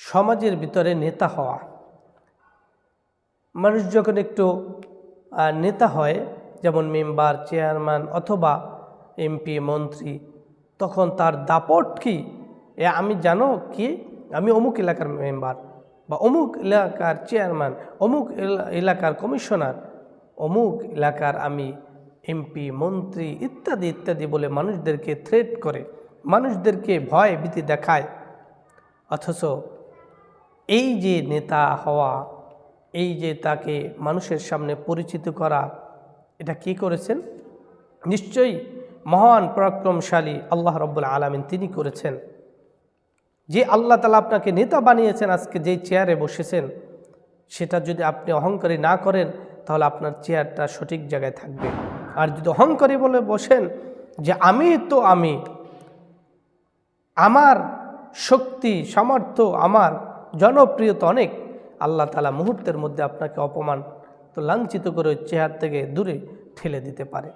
সমাজের ভিতরে নেতা হওয়া। মানুষ যখন একটু নেতা হয়, যেমন মেম্বার, চেয়ারম্যান অথবা এমপি, মন্ত্রী, তখন তার দাপট কি? আমি জানো কি, আমি অমুক এলাকার মেম্বার বা অমুক এলাকার চেয়ারম্যান, অমুক এলাকার কমিশনার, অমুক এলাকার আমি এমপি, মন্ত্রী ইত্যাদি ইত্যাদি বলে মানুষদেরকে থ্রেট করে, মানুষদেরকে ভয় ভীতি দেখায়। অথচ এই যে নেতা হওয়া, এই যে তাকে মানুষের সামনে পরিচিত করা, এটা কি করেছেন? নিশ্চয়ই মহান পরাক্রমশালী আল্লাহ রাব্বুল আলামিন তিনি করেছেন। যে আল্লাহ তাআলা আপনাকে নেতা বানিয়েছেন, আজকে যেই চেয়ারে বসেছেন, সেটা যদি আপনি অহংকারী না করেন তাহলে আপনার চেয়ারটা সঠিক জায়গায় থাকবে। আর যদি অহংকারী বলে বসেন যে আমি তো আমি, আমার শক্তি সামর্থ্য, আমার জনপ্রিয়তা অনেক, আল্লাহ তাআলা মুহূর্তের মধ্যে আপনাকে অপমান তো লাঞ্ছিত করে চেয়ার থেকে দূরে ঠেলে দিতে পারে।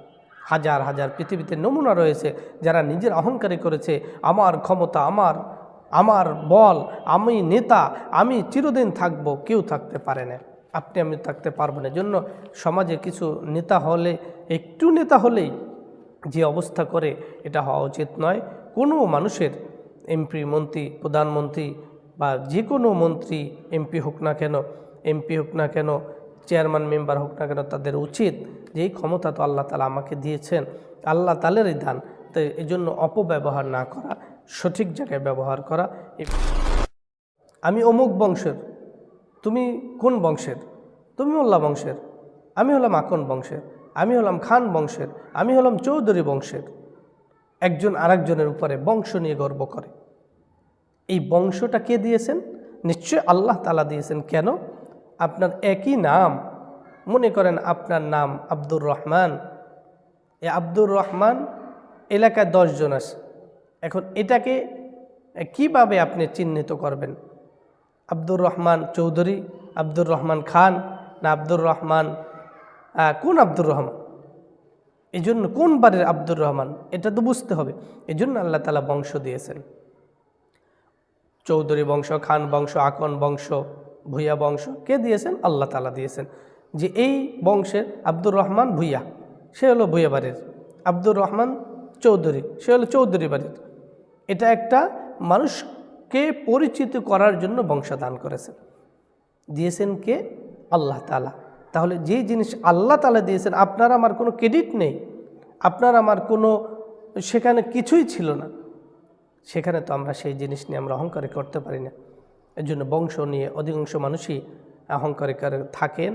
হাজার হাজার পৃথিবীতে নমুনা রয়েছে যারা নিজের অহংকারী করেছে, আমার ক্ষমতা, আমার বল, আমি নেতা, আমি চিরদিন থাকব, কেউ থাকতে পারে না, আপনি আমি থাকতে পারবো না। জন্য সমাজে কিছু নেতা হলে, একটু নেতা হলেই যে অবস্থা করে, এটা হওয়া উচিত নয়। কোনো মানুষের এমপি, মন্ত্রী, প্রধানমন্ত্রী বা যে কোনো মন্ত্রী, এমপি হোক না কেন, চেয়ারম্যান মেম্বার হোক না কেন, তাদের উচিত যে এই ক্ষমতা তো আল্লাহ তাআলা আমাকে দিয়েছেন, আল্লাহ তাআলারই দান, তো এই জন্য অপব্যবহার না করা, সঠিক জায়গায় ব্যবহার করা। আমি অমুক বংশের, তুমি কোন বংশের? তুমি মোল্লা বংশের, আমি হলাম আকন বংশের, আমি হলাম খান বংশের, আমি হলাম চৌধুরী বংশের। একজন আরেকজনের উপরে বংশ নিয়ে গর্ব করে। এই বংশটা কে দিয়েছেন? নিশ্চয় আল্লাহ তাআলা দিয়েছেন। কেন? আপনার একই নাম, মনে করেন আপনার নাম আব্দুর রহমান, এই আব্দুর রহমান এলাকায় 10 জন আছে। এখন এটাকে কিভাবে আপনি চিহ্নিত করবেন? আব্দুর রহমান চৌধুরী, আব্দুর রহমান খান, না আব্দুর রহমান, কোন আব্দুর রহমান? এই জন্য কোন বাড়ির আব্দুর রহমান এটা তো বুঝতে হবে। এই জন্য আল্লাহ তাআলা বংশ দিয়েছেন। চৌধুরী বংশ, খান বংশ, আকন বংশ, ভূঁইয়া বংশ কে দিয়েছেন? আল্লাহ তাআলা দিয়েছেন। যে এই বংশের আব্দুর রহমান ভূঁইয়া, সে হলো ভূঁইয়া বাড়ির, আব্দুর রহমান চৌধুরী, সে হলো চৌধুরী বাড়ির। এটা একটা মানুষকে পরিচিত করার জন্য বংশদান করেছেন। দিয়েছেন কে? আল্লাহ তাআলা। তাহলে যে জিনিস আল্লাহ তাআলা দিয়েছেন, আপনার আমার কোনো ক্রেডিট নেই, আপনার আমার কোনো সেখানে কিছুই ছিল না, সেখানে তো আমরা সেই জিনিস নিয়ে আমরা অহংকার করতে পারি না। এর জন্য বংশ নিয়ে অধিকাংশ মানুষই অহংকারী থাকেন।